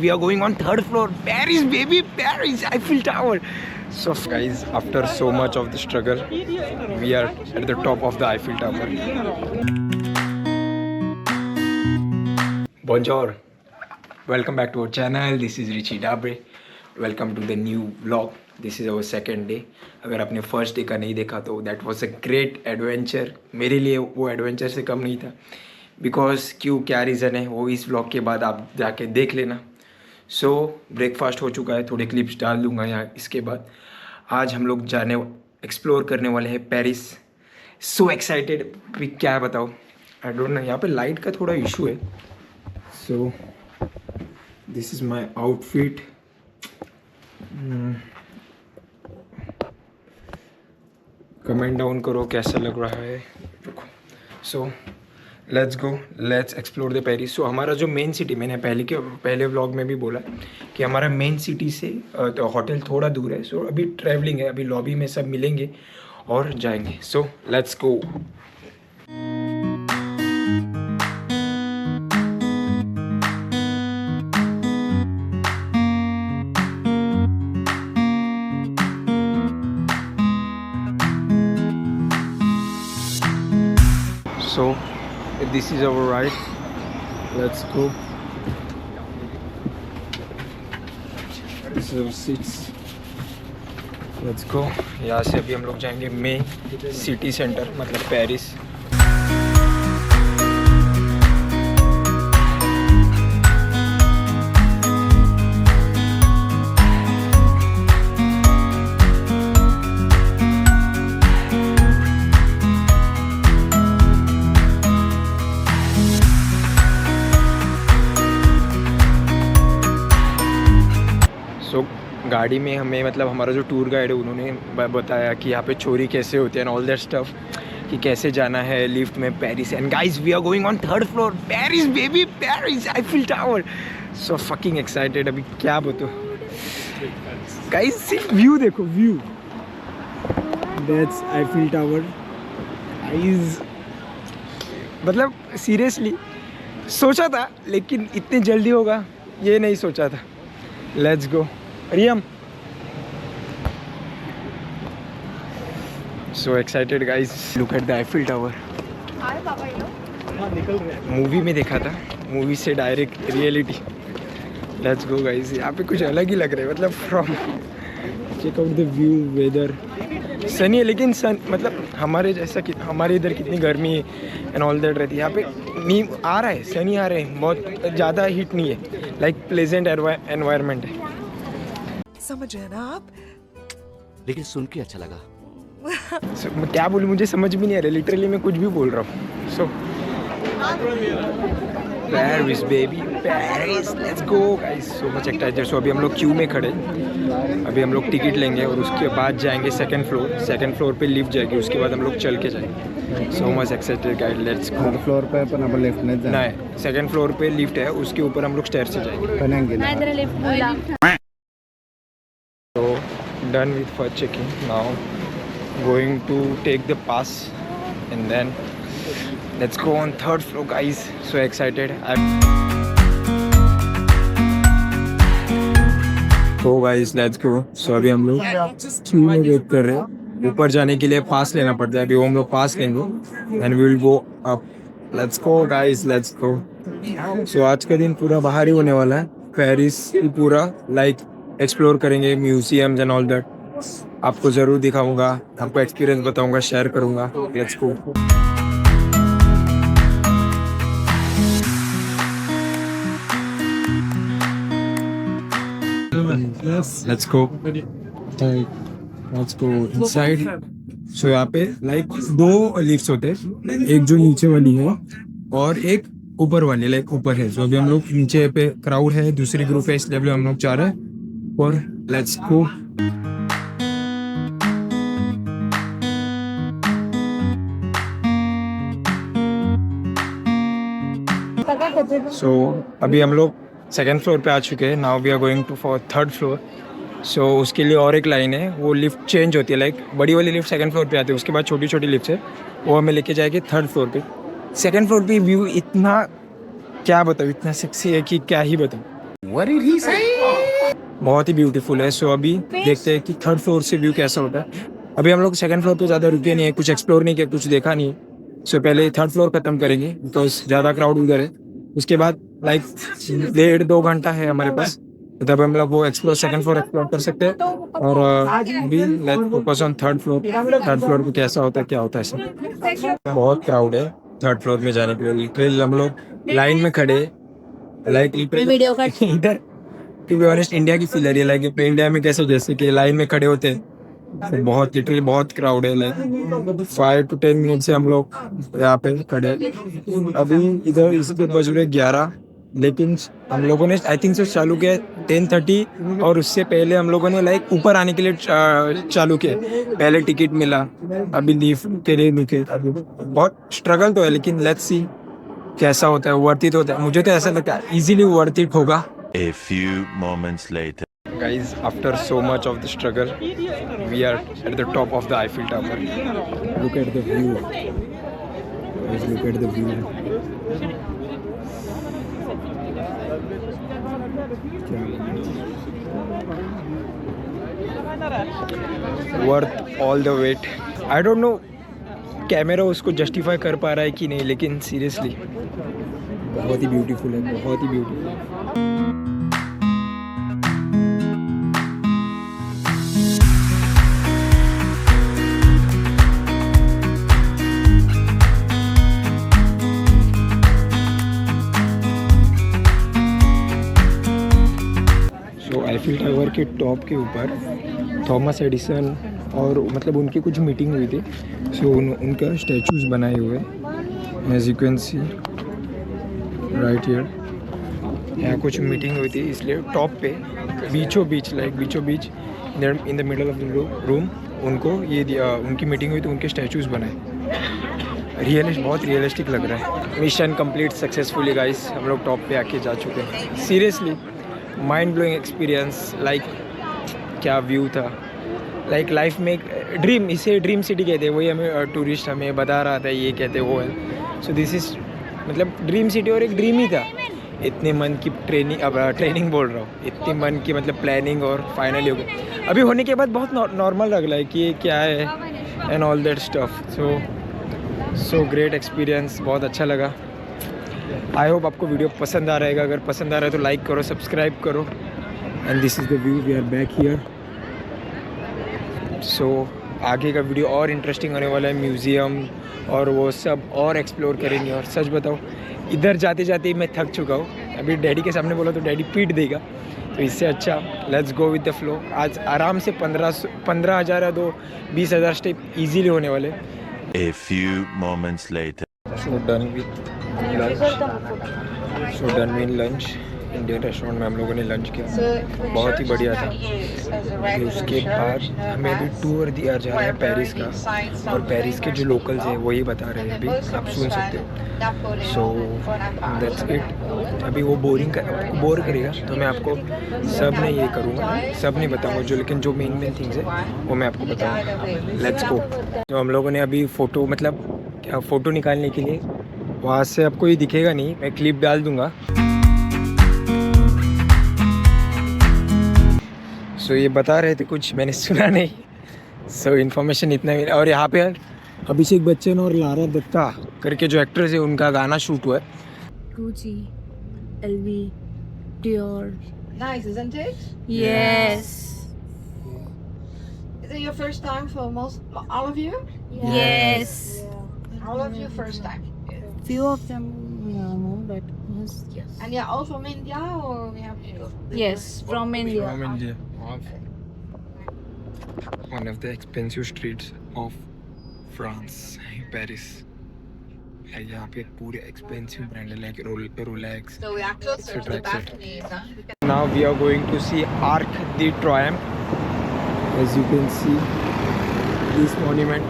we are going on third floor. Paris, baby, Paris, Eiffel Tower. So guys, after so much of the struggle, we are at the top of the Eiffel Tower. Bonjour. Welcome back to our channel. This is Richie Dabre. Welcome to the new vlog. This is our second day. अगर आपने first day का नहीं देखा तो that was a great adventure. मेरे लिए वो adventure से कम नहीं था. बिकॉज क्या रीज़न है वो इस व्लॉग के बाद आप जाके देख लेना. सो ब्रेकफास्ट हो चुका है. थोड़े क्लिप्स डाल दूंगा यहाँ. इसके बाद आज हम लोग एक्सप्लोर करने वाले हैं पेरिस. So excited. क्या बताओ, आई डोंट नो. यहाँ पे लाइट का थोड़ा इशू है. So this is my outfit. Comment down करो कैसा लग रहा है. So let's go, let's explore the Paris. So हमारा जो मेन सिटी, मैंने पहले व्लॉग में भी बोला कि हमारा मेन सिटी से तो होटल थोड़ा दूर है. सो अभी ट्रैवलिंग है. अभी लॉबी में सब मिलेंगे और जाएंगे. सो let's go. So this is our ride. Let's go. This is our seats. Let's go. यहाँ से अभी हम लोग जाएंगे मेन सिटी सेंटर, मतलब पेरिस. सो गाड़ी में हमें, मतलब हमारा जो टूर गाइड है उन्होंने बताया कि यहाँ पे चोरी कैसे होती है एंड ऑल दैट स्टफ, कि कैसे जाना है लिफ्ट में Paris. And guys we are going on third floor. Paris baby, Paris, Eiffel Tower. So fucking excited. अभी क्या बताओ गाइस, सिर्फ व्यू देखो, view. That's Eiffel Tower. Guys मतलब सीरियसली सोचा था, लेकिन इतने जल्दी होगा ये नहीं सोचा था. Let's go. रियम, so excited guys. Look at the Eiffel Tower. Movie में देखा था, मूवी से direct reality. Let's go guys. यहाँ पे कुछ अलग ही लग रहा है. मतलब from check out the view. Weather sunny है, लेकिन सन मतलब हमारे जैसा कि हमारे इधर कितनी गर्मी एंड ऑल दैट रहती है. यहाँ पे नी आ रहा है, सनी आ रहे हैं. बहुत ज़्यादा हीट नहीं है. लाइक प्लेजेंट एनवायरनमेंट है. समझ रहे हैं ना आप? लेकिन सुन के अच्छा लगा. मैं क्या बोलूँ, मुझे समझ भी नहीं आ रहा. लिटरली मैं कुछ भी बोल रहा हूँ. So Paris baby, Paris, let's go guys. So much excited. So अभी हम लोग क्यू में खड़े. अभी हम लोग टिकट लेंगे और उसके बाद जाएंगे सेकंड फ्लोर. सेकंड फ्लोर पे लिफ्ट जाएगी. उसके बाद हम लोग चल के जाएंगे. सो much excited guys. Let's go. Floor पे अपन अब लिफ्ट नहीं, सेकंड फ्लोर पे लिफ्ट है. उसके ऊपर हम लोग स्टेयर से जाएंगे. So done with first checking. Now going to take the pass and then let's go on third floor guys. So excited. So guys let's go. So अभी हम लोग क्यू में वेट कर रहे हैं. ऊपर जाने के लिए पास लेना पड़ता है. अभी वो हम लोग पास लेंगे and we will go up. Let's go guys, let's go. So आज का दिन पूरा बाहर ही होने वाला है. पेरिस पूरा लाइक एक्सप्लोर करेंगे, म्यूजियम्स एंड ऑल दैट. आपको ज़रूर दिखाऊंगा, आपको एक्सपीरियंस बताऊंगा, शेयर करूंगा. Let's go. Let's go. Let's go inside. So यहाँ पे लाइक दो लिफ्ट्स होते हैं. एक जो नीचे वाली है और एक ऊपर वाली, लाइक ऊपर है. सो अभी हम लोग नीचे पे क्राउड है, दूसरी ग्रुप है, इसलिए अभी हम लोग जा रहे हैं. और लेट्स गो. सो अभी हम लोग सेकेंड फ्लोर पे आ चुके हैं. Now we are going to for third floor. So उसके लिए और एक लाइन है. वो लिफ्ट चेंज होती है. लाइक बड़ी वाली लिफ्ट सेकेंड फ्लोर पे आती है. उसके बाद छोटी छोटी लिफ्ट है, वो हमें लेके जाएगी थर्ड फ्लोर पे. सेकेंड फ्लोर पे व्यू इतना क्या बताऊँ, इतना सेक्सी है कि क्या ही बताऊँ. बहुत ही ब्यूटीफुल है। सो अभी देखते हैं कि थर्ड फ्लोर से व्यू कैसा होता है। अभी हम लोग सेकंड फ्लोर पे ज़्यादा रुके नहीं है, कुछ एक्सप्लोर नहीं किया, कुछ देखा नहीं है। सो पहले थर्ड फ्लोर खत्म करेंगे बिकॉज ज़्यादा क्राउड उधर है। उसके बाद लाइक 1.5-2 घंटा है हमारे पास, तब हम लोग वो एक्सप्लोर सेकंड फ्लोर एक्सप्लोर कर सकते हैं। और अभी let's focus on third floor. Third floor पे कैसा होता है, क्या होता है सब। बहुत क्राउड है थर्ड फ्लोर में जाने के लिए। फिर हम लोग लाइन में खड़े लाइक इधर टू बी ऑनेस्ट इंडिया की फील आ रही है। लाइक इंडिया में कैसे जैसे कि लाइन में खड़े होते हैं, तो बहुत लिटरली बहुत क्राउड है। लाइक 5 to 10 मिनट से हम लोग यहाँ पे खड़े हैं। अभी इधर इसके बज रहे 11, लेकिन हम लोगों ने आई थिंक से चालू किया 10:30 और उससे पहले हम लोगों ने लाइक ऊपर आने के लिए चालू किया। पहले टिकट मिला, अभी लिफ्ट के लिए निकले। अभी बहुत स्ट्रगल तो है, लेकिन लेट्स सी कैसा होता है। वर्थ इट होता है, मुझे तो ऐसा लगता है इजीली वर्थ इट होगा। A few moments later. Guys, after so much of the struggle, we are at the top of the Eiffel Tower. Look at the view. Guys, look at the view. Worth all the wait. I don't know camera उसको justify कर पा रहा है कि नहीं, लेकिन seriously बहुत ही beautiful है, बहुत ही ब्यूटीफुल। आईफिल टावर के टॉप के ऊपर थॉमस एडिसन और मतलब उनकी कुछ मीटिंग हुई थी। सो उनका स्टैचूज बनाए हुए as you can see right here. यहाँ कुछ मीटिंग हुई थी, इसलिए टॉप पे बीचों बीच in the middle of the room उनको ये दिया। उनकी मीटिंग हुई तो उनके स्टैचूज बनाए। बहुत रियलिस्टिक लग रहा है। मिशन कंप्लीट सक्सेसफुली गाइस, हम लोग टॉप पे आके जा चुके हैं। Seriously mind blowing experience. Like क्या व्यू था। लाइक लाइफ में एक ड्रीम, इसे ड्रीम सिटी कहते हैं। वही हमें टूरिस्ट हमें बता रहा था, ये कहते वो है। सो दिस इज़ मतलब ड्रीम सिटी, और एक ड्रीम ही था। इतने मन की ट्रेनिंग बोल रहा हूँ, इतनी मन की मतलब प्लानिंग, और फाइनली हो गई। अभी होने के बाद बहुत नॉर्मल लग रहा है कि ये क्या है and all that stuff. So great experience, बहुत अच्छा लगा। आई होप आपको वीडियो पसंद आ रहेगा। अगर पसंद आ रहा है तो लाइक करो, सब्सक्राइब करो। And this is the view, we are back here. So आगे का वीडियो और इंटरेस्टिंग होने वाला है। म्यूज़ियम और वो सब और एक्सप्लोर करेंगे। और सच बताओ, इधर जाते जाते ही मैं थक चुका हूँ। अभी डैडी के सामने बोला तो डैडी पीट देगा, तो इससे अच्छा let's go with the flow. आज आराम से 15,000 या 20,000 स्टेप ईजीली होने वाले। A few moments later. So done with lunch Indian restaurant में हम लोगों ने लंच किया, बहुत ही बढ़िया था। फिर उसके बाद हमें अभी टूर दिया जा रहा है पेरिस का, और पेरिस के जो लोकल्स हैं वही बता रहे हैं, अभी आप सुन सकते हो। So that's it. अभी वो बोर करेगा तो मैं आपको सब नहीं ये करूँगा, सब नहीं बताऊँगा जो, लेकिन जो मेन थिंग्स है वो मैं आपको बताऊँगा। Let's go. तो हम लोगों ने अभी फ़ोटो निकालने के लिए वहाँ से, आपको ये दिखेगा नहीं, मैं क्लिप डाल दूँगा। सो ये बता रहे थे कुछ, मैंने सुना नहीं। सो इन्फॉर्मेशन इतना मिला। और यहाँ पे अभिषेक बच्चन और लारा दत्ता करके जो एक्ट्रेस है उनका गाना शूट हुआ है। Gucci, LV, Dior. Nice, isn't it? Yes. Is it your first time for all of you? Yes. All of you first time. Few of them, no, but yes. And yeah, all from India or we have people? Yes, from India. From India. One of the expensive streets of France, Paris. यहाँ पे पूरे expensive brand है, like Rolex, So we are close to etc. the balconies, huh? Now we are going to see Arc de Triomphe. As you can see this monument.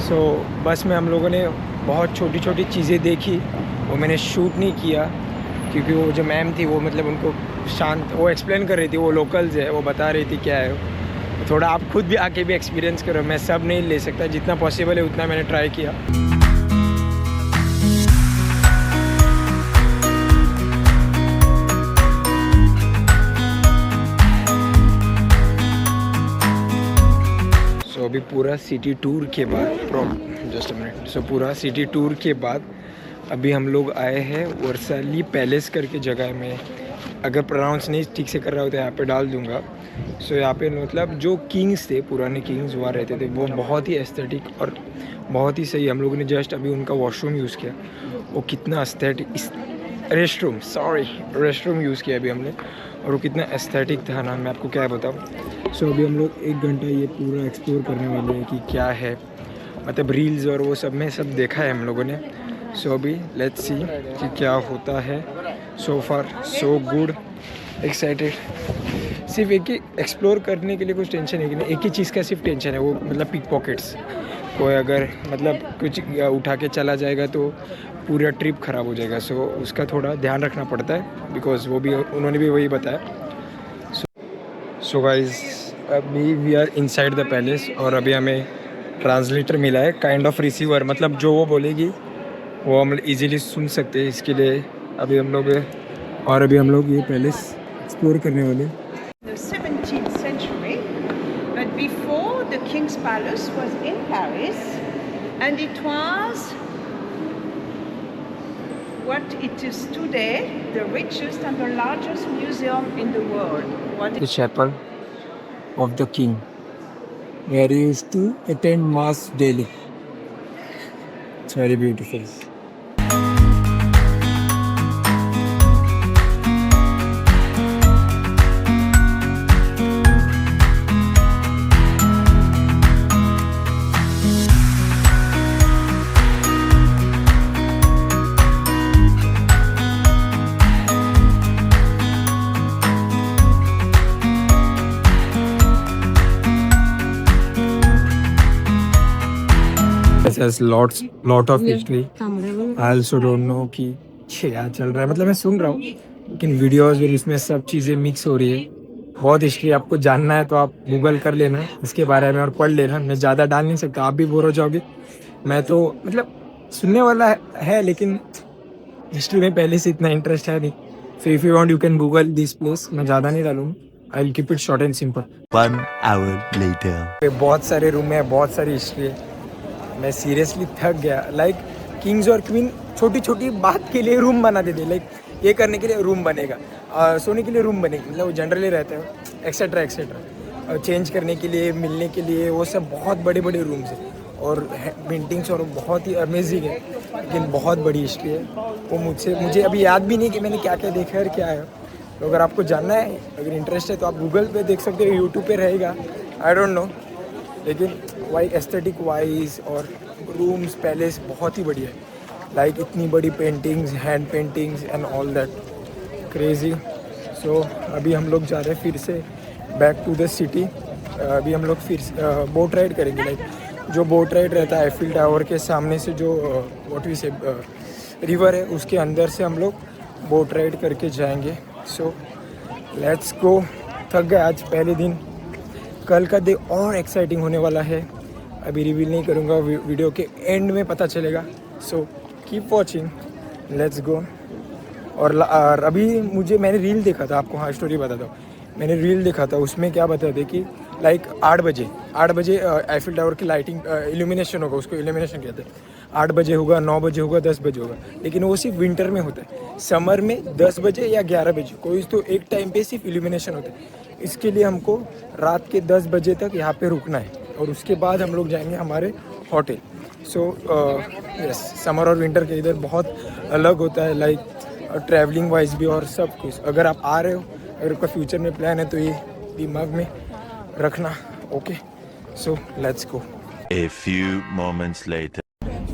So बस में हम लोगों ने बहुत छोटी छोटी चीज़ें देखी, वो मैंने शूट नहीं किया क्योंकि वो जो मैम थी वो मतलब उनको शांत, वो एक्सप्लेन कर रही थी, वो लोकल्स है, वो बता रही थी क्या है। थोड़ा आप खुद भी आके भी एक्सपीरियंस करो। मैं सब नहीं ले सकता, जितना पॉसिबल है उतना मैंने ट्राई किया। पूरा सिटी टूर के बाद जस्ट अ मिनट सो पूरा सिटी टूर के बाद अभी हम लोग आए हैं वर्साली पैलेस करके जगह में, अगर प्रोनाउंस नहीं ठीक से कर रहा हो तो यहाँ पे डाल दूँगा। सो यहाँ पे मतलब जो किंग्स थे, पुराने किंग्स वहाँ रहते थे, वो बहुत ही एस्थेटिक और बहुत ही सही। हम लोगों ने जस्ट अभी उनका वॉशरूम यूज़ किया, वो कितना एस्थेटिक रेस्टरूम यूज़ किया अभी हमने, और वो कितना एस्थेटिक था ना, मैं आपको क्या बताऊँ। सो अभी हम लोग 1 घंटा ये पूरा एक्सप्लोर करने वाले हैं कि क्या है, मतलब रील्स और वो सब में सब देखा है हम लोगों ने। सो अभी लेट्स सी कि क्या होता है। सो फार सो गुड, एक्साइटेड। सिर्फ एक ही एक्सप्लोर करने के लिए कुछ टेंशन है कि नहीं, एक ही चीज़ का सिर्फ टेंशन है, वो मतलब पिक पॉकेट्स। कोई अगर मतलब कुछ उठा के चला जाएगा तो पूरा ट्रिप ख़राब हो जाएगा। सो उसका थोड़ा ध्यान रखना पड़ता है, बिकॉज वो भी उन्होंने भी वही बताया। सो गाइज अभी we are inside the palace और अभी हमें ट्रांसलेटर मिला है, काइंड ऑफ रिसीवर, मतलब जो वो बोलेगी वो हम इजीली सुन सकते हैं। इसके लिए अभी हम लोग ये पैलेस एक्सप्लोर करने वाले। The 17th century, but before the King's Palace was in Paris, and it was what it is today, the richest and the largest museum in the world. The chapel of the king, where he used to attend mass daily. It's very beautiful. This has lot of history. I also don't know कि क्या चल रहा है, मतलब मैं सुन रहा हूँ लेकिन वीडियोस और इसमें सब चीज़ें मिक्स हो रही है। बहुत हिस्ट्री आपको जानना है तो आप गूगल कर लेना इसके बारे में और पढ़ लेना। मैं ज़्यादा डाल नहीं सकता, आप भी बोर हो जाओगे। मैं तो मतलब सुनने वाला है लेकिन हिस्ट्री में पहले से इतना इंटरेस्ट है नहीं। So if you want you can Google this place. मैं ज़्यादा नहीं डालूँगा, I will keep it short and simple. 1 hour later. बहुत सारे रूम है, बहुत सारी हिस्ट्री है। मैं सीरियसली थक गया। लाइक किंग्स और क्वीन छोटी छोटी बात के लिए रूम बना देते, लाइक ये करने के लिए रूम बनेगा, सोने के लिए रूम बनेगा, मतलब वो जनरली रहता है एक्सेट्रा एक्सेट्रा, चेंज करने के लिए, मिलने के लिए, वो सब बहुत बड़े बड़े रूम्स हैं और पेंटिंग्स और बहुत ही अमेजिंग है। लेकिन बहुत बड़ी हिस्ट्री है वो, मुझे अभी याद भी नहीं कि मैंने क्या क्या देखा है और क्या है। तो अगर आपको जानना है, अगर इंटरेस्ट है तो आप गूगल पे देख सकते हो, यूट्यूब पे रहेगा, आई डोंट नो। लेकिन वाई एस्थेटिक वाइज और रूम्स पैलेस बहुत ही बढ़िया है। लाइक इतनी बड़ी paintings, hand paintings and all that, crazy. So अभी हम लोग जा रहे हैं फिर से बैक टू द सिटी। अभी हम लोग फिर बोट राइड करेंगे। लाइक जो बोट राइड रहता है एफिल टावर के सामने से, जो व्हाट वी से रिवर है, उसके अंदर से हम लोग बोट राइड करके जाएंगे। सो लेट्स गो। थक गए आज पहले दिन, कल का डे और एक्साइटिंग होने वाला है। अभी रिवील नहीं करूँगा, वीडियो के एंड में पता चलेगा। सो कीप वॉचिंग, लेट्स गो। और अभी मैंने रील देखा था, आपको हाँ स्टोरी बताता हूँ। मैंने रील देखा था, उसमें क्या बताया था कि लाइक 8 बजे एफिल टावर की लाइटिंग इल्यूमिनेशन होगा, उसको इल्यूमिनेशन कहते हैं। 8 बजे होगा, 9 बजे होगा, 10 बजे होगा, लेकिन वो सिर्फ विंटर में होता है। समर में 10 बजे या 11 बजे कोई तो एक टाइम पे सिर्फ इल्यूमिनेशन होता है। इसके लिए हमको रात के 10 बजे तक यहाँ पे रुकना है और उसके बाद हम लोग जाएंगे हमारे होटल। सो यस, समर और विंटर के इधर बहुत अलग होता है, लाइक ट्रैवलिंग वाइज भी और सब कुछ। अगर आप आ रहे हो, अगर आपका फ्यूचर में प्लान है तो ये दिमाग में रखना। Okay, so let's go. A few moments later.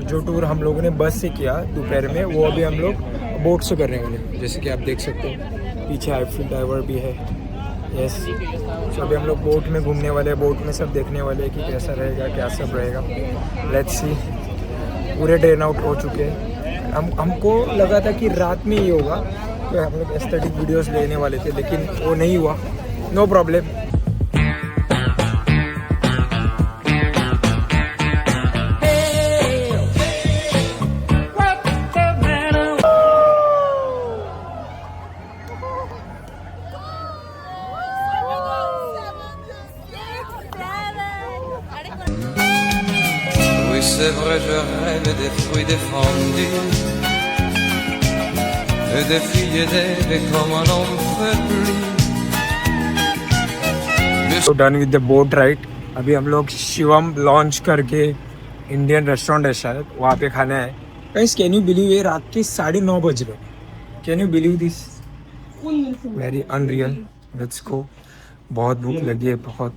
जो टूर हम लोगों ने बस से किया दोपहर में, वो अभी हम लोग बोट से करने वाले, जैसे कि आप देख सकते हो पीछे एफिल टावर भी है। यस, तो अभी हम लोग बोट में घूमने वाले हैं, बोट में सब देखने वाले हैं कि कैसा रहेगा, क्या सब रहेगा। Let's see. पूरे ड्रेन आउट हो चुके हैं। हमको लगा था कि रात में ही होगा तो हम लोग एस्थेटिक वीडियोस लेने वाले थे, लेकिन वो नहीं हुआ। No problem. c'est vrai, je rêve des fruits défendus, et des filles aidées comme on n'en peut plus. So done with the boat ride. अभी हम लोग शिवम लॉन्च करके इंडियन रेस्टोरेंट है शायद, वहाँ पे खाना है. गाइस कैन यू बिलीव ये रात के 9:30 बज रहे. Can you believe this? Very unreal. Let's go. बहुत भूख लगी है, बहुत.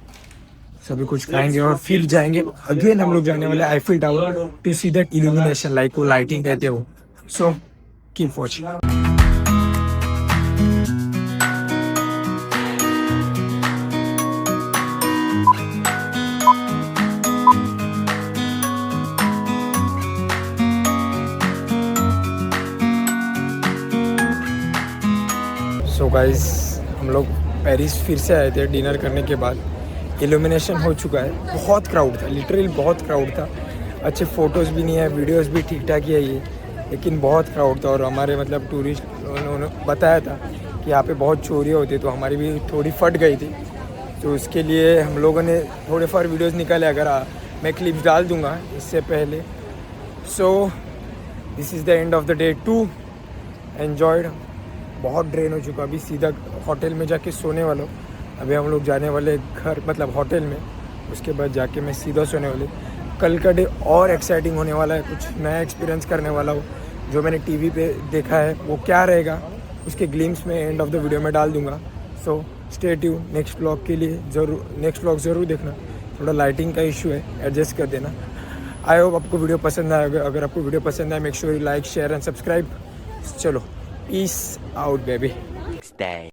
सभी कुछ खाएंगे और फिर जाएंगे. अगेन हम लोग जाने वाले Eiffel Tower to see that illumination, like वो लाइटिंग कहते हो. So keep watching. So guys हम लोग पेरिस फिर से आए थे डिनर करने के बाद. इल्यूमिनेशन हो चुका है. बहुत क्राउड था, लिटरली बहुत क्राउड था. अच्छे फ़ोटोज़ भी नहीं है, वीडियोस भी ठीक ठाक ही है ये, लेकिन बहुत क्राउड था. और हमारे मतलब टूरिस्ट उन्होंने बताया था कि यहाँ पे बहुत चोरी होती, तो हमारी भी थोड़ी फट गई थी. तो उसके लिए हम लोगों ने थोड़े फार वीडियोज़ निकाले. अगर मैं क्लिप्स डाल दूँगा इससे पहले. सो this is the end of the day 2. Enjoyed. बहुत ड्रेन हो चुका. अभी सीधा होटल में जाके सोने वाला हूँ. अभी हम लोग जाने वाले घर, मतलब होटल में. उसके बाद जाके मैं सीधा सोने वाले. कल का डे और एक्साइटिंग होने वाला है. कुछ नया एक्सपीरियंस करने वाला हूँ. जो मैंने टीवी पे देखा है वो क्या रहेगा, उसके ग्लिम्स में एंड ऑफ द वीडियो में डाल दूँगा. So stay tune. Next vlog के लिए नेक्स्ट व्लॉग ज़रूर देखना. थोड़ा लाइटिंग का इशू है, एडजस्ट कर देना. आई होप आपको वीडियो पसंद आएगा. अगर आपको वीडियो पसंद आए, make sure you like, share and subscribe. चलो, पीस आउट बेबी. Stay.